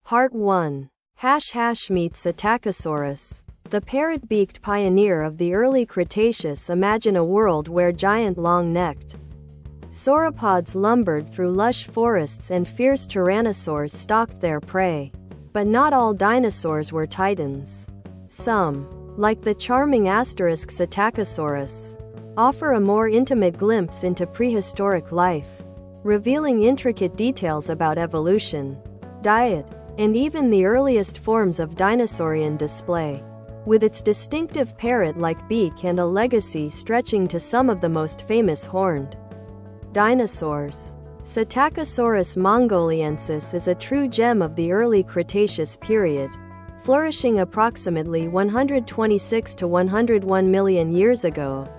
Part 1. Meet Psittacosaurus. The parrot-beaked pioneer of the early Cretaceous. Imagine a world where giant long-necked sauropods lumbered through lush forests and fierce tyrannosaurs stalked their prey. But not all dinosaurs were titans. Some, like the charming Psittacosaurus, offer a more intimate glimpse into prehistoric life, revealing intricate details about evolution, diet, and even the earliest forms of dinosaurian display. With its distinctive parrot-like beak and a legacy stretching to some of the most famous horned dinosaurs, Psittacosaurus mongoliensis is a true gem of the early Cretaceous period, flourishing approximately 126 to 101 million years ago.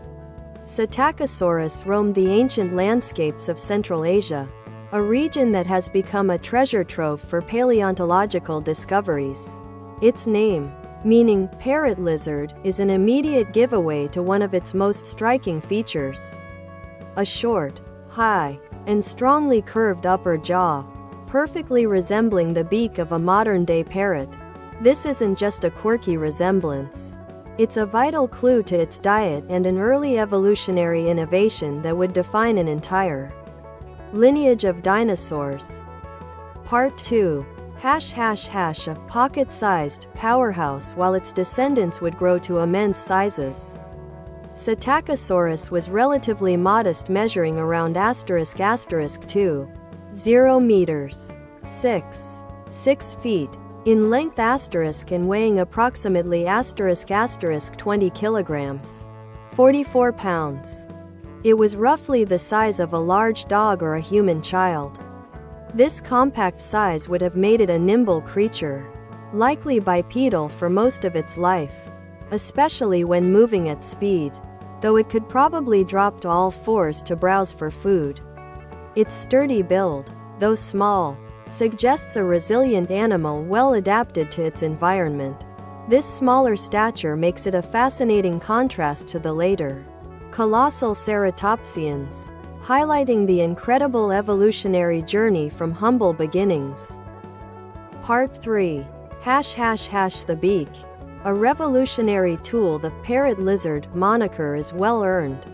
Psittacosaurus roamed the ancient landscapes of Central Asia, a region that has become a treasure trove for paleontological discoveries. Its name, meaning parrot lizard, is an immediate giveaway to one of its most striking features: a short, high, and strongly curved upper jaw, perfectly resembling the beak of a modern-day parrot. This isn't just a quirky resemblance. It's a vital clue to its diet and an early evolutionary innovation that would define an entire lineage of dinosaurs. Part 2. A pocket-sized powerhouse while its descendants would grow to immense sizes. Psittacosaurus was relatively modest, measuring around *2.0 meters, 6 feet in length and weighing approximately *20 kilograms, 44 pounds. It was roughly the size of a large dog or a human child. This compact size would have made it a nimble creature, likely bipedal for most of its life, especially when moving at speed, though it could probably drop to all fours to browse for food. Its sturdy build, though small, suggests a resilient animal well adapted to its environment. This smaller stature makes it a fascinating contrast to the later, colossal ceratopsians, highlighting the incredible evolutionary journey from humble beginnings. Part 3. The beak. A revolutionary tool. The parrot lizard moniker is well earned.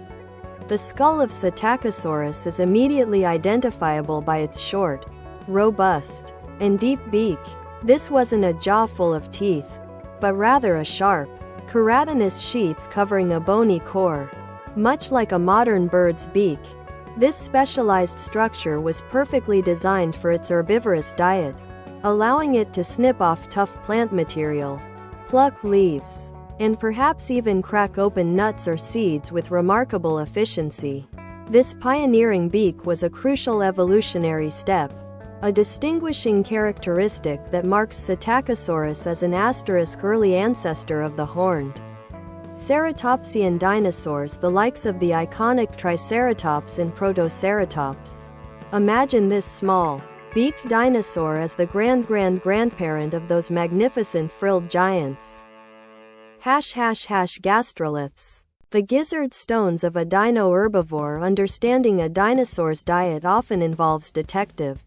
The skull of Psittacosaurus is immediately identifiable by its short, robust, and deep beak. This wasn't a jaw full of teeth, but rather a sharp, keratinous sheath covering a bony core, much like a modern bird's beak. This specialized structure was perfectly designed for its herbivorous diet, allowing it to snip off tough plant material, pluck leaves, and perhaps even crack open nuts or seeds with remarkable efficiency. This pioneering beak was a crucial evolutionary step, a distinguishing characteristic that marks Psittacosaurus as an early ancestor of the horned ceratopsian dinosaurs, the likes of the iconic Triceratops and Protoceratops. Imagine this small, beaked dinosaur as the grandparent of those magnificent frilled giants. Gastroliths. The gizzard stones of a dino herbivore. Understanding a dinosaur's diet often involves detective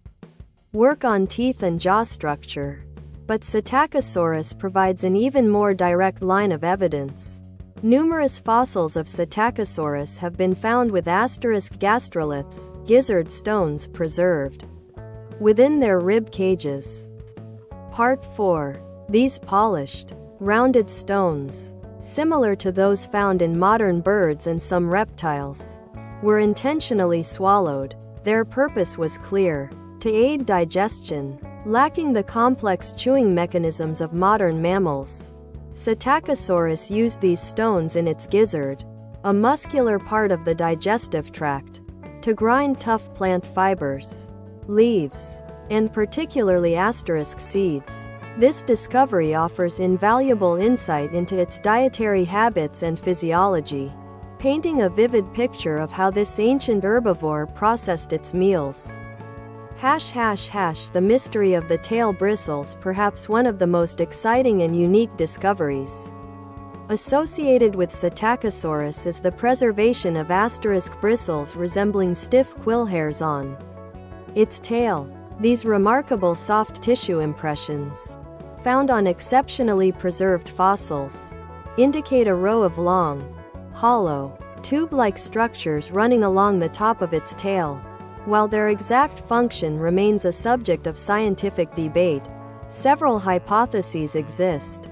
work on teeth and jaw structure, but Psittacosaurus provides an even more direct line of evidence. Numerous fossils of Psittacosaurus have been found with gastroliths, gizzard stones, preserved within their rib cages. Part 4. These polished, rounded stones, similar to those found in modern birds and some reptiles, were intentionally swallowed. Their purpose was clear: to aid digestion. Lacking the complex chewing mechanisms of modern mammals, Psittacosaurus used these stones in its gizzard, a muscular part of the digestive tract, to grind tough plant fibers, leaves, and particularly seeds. This discovery offers invaluable insight into its dietary habits and physiology, painting a vivid picture of how this ancient herbivore processed its meals. The mystery of the tail bristles. Perhaps one of the most exciting and unique discoveries associated with Psittacosaurus is the preservation of bristles resembling stiff quill hairs on its tail. These remarkable soft tissue impressions, found on exceptionally preserved fossils, indicate a row of long, hollow, tube-like structures running along the top of its tail. While their exact function remains a subject of scientific debate, several hypotheses exist.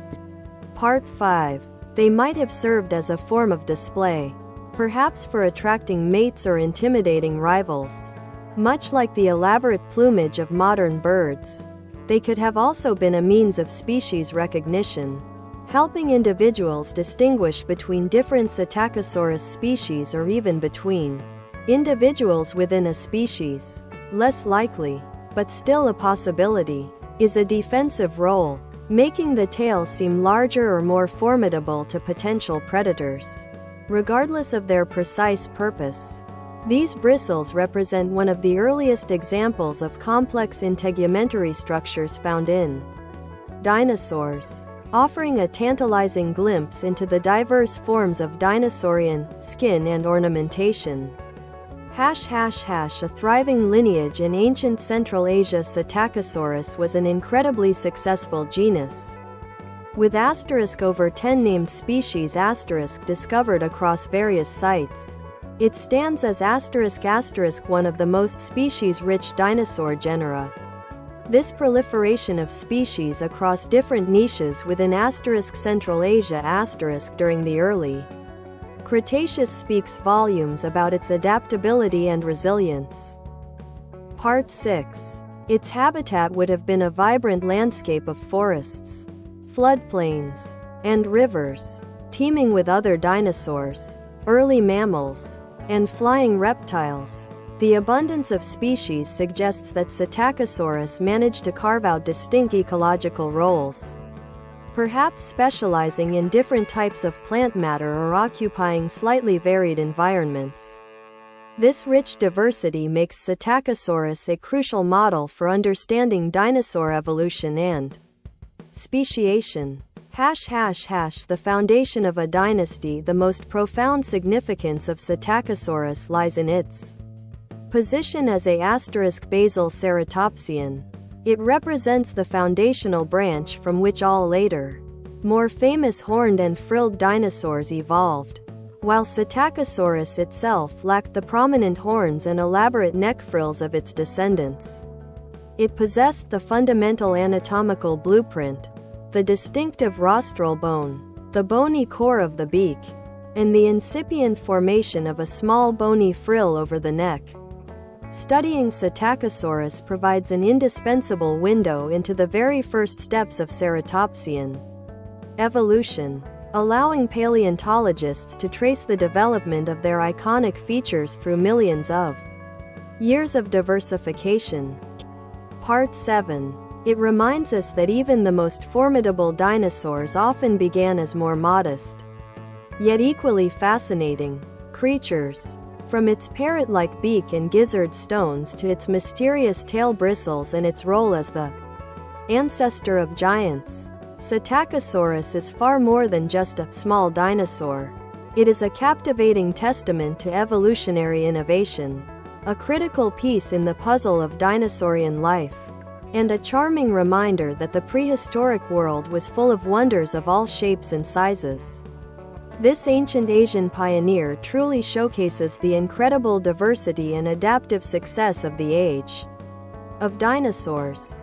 Part 5. They might have served as a form of display, perhaps for attracting mates or intimidating rivals. Much like the elaborate plumage of modern birds, they could have also been a means of species recognition, helping individuals distinguish between different Psittacosaurus species or even between individuals within a species. Less likely, but still a possibility, is a defensive role, making the tail seem larger or more formidable to potential predators. Regardless of their precise purpose, these bristles represent one of the earliest examples of complex integumentary structures found in dinosaurs, offering a tantalizing glimpse into the diverse forms of dinosaurian skin and ornamentation. A thriving lineage in ancient Central Asia. Psittacosaurus was an incredibly successful genus, with over 10 named species discovered across various sites. It stands as one of the most species-rich dinosaur genera. This proliferation of species across different niches within Central Asia during the Early Cretaceous speaks volumes about its adaptability and resilience. Part 6. Its habitat would have been a vibrant landscape of forests, floodplains, and rivers, teeming with other dinosaurs, early mammals, and flying reptiles. The abundance of species suggests that Psittacosaurus managed to carve out distinct ecological roles, perhaps specializing in different types of plant matter or occupying slightly varied environments. This rich diversity makes Psittacosaurus a crucial model for understanding dinosaur evolution and speciation. The foundation of a dynasty. The most profound significance of Psittacosaurus lies in its position as a basal ceratopsian. It represents the foundational branch from which all later, more famous horned and frilled dinosaurs evolved. While Psittacosaurus itself lacked the prominent horns and elaborate neck frills of its descendants, it possessed the fundamental anatomical blueprint: the distinctive rostral bone, the bony core of the beak, and the incipient formation of a small bony frill over the neck. Studying Psittacosaurus provides an indispensable window into the very first steps of ceratopsian evolution, allowing paleontologists to trace the development of their iconic features through millions of years of diversification. Part 7. It reminds us that even the most formidable dinosaurs often began as more modest, yet equally fascinating creatures. From its parrot-like beak and gizzard stones to its mysterious tail bristles and its role as the ancestor of giants, Psittacosaurus is far more than just a small dinosaur. It is a captivating testament to evolutionary innovation, a critical piece in the puzzle of dinosaurian life, and a charming reminder that the prehistoric world was full of wonders of all shapes and sizes. This ancient Asian pioneer truly showcases the incredible diversity and adaptive success of the age of dinosaurs.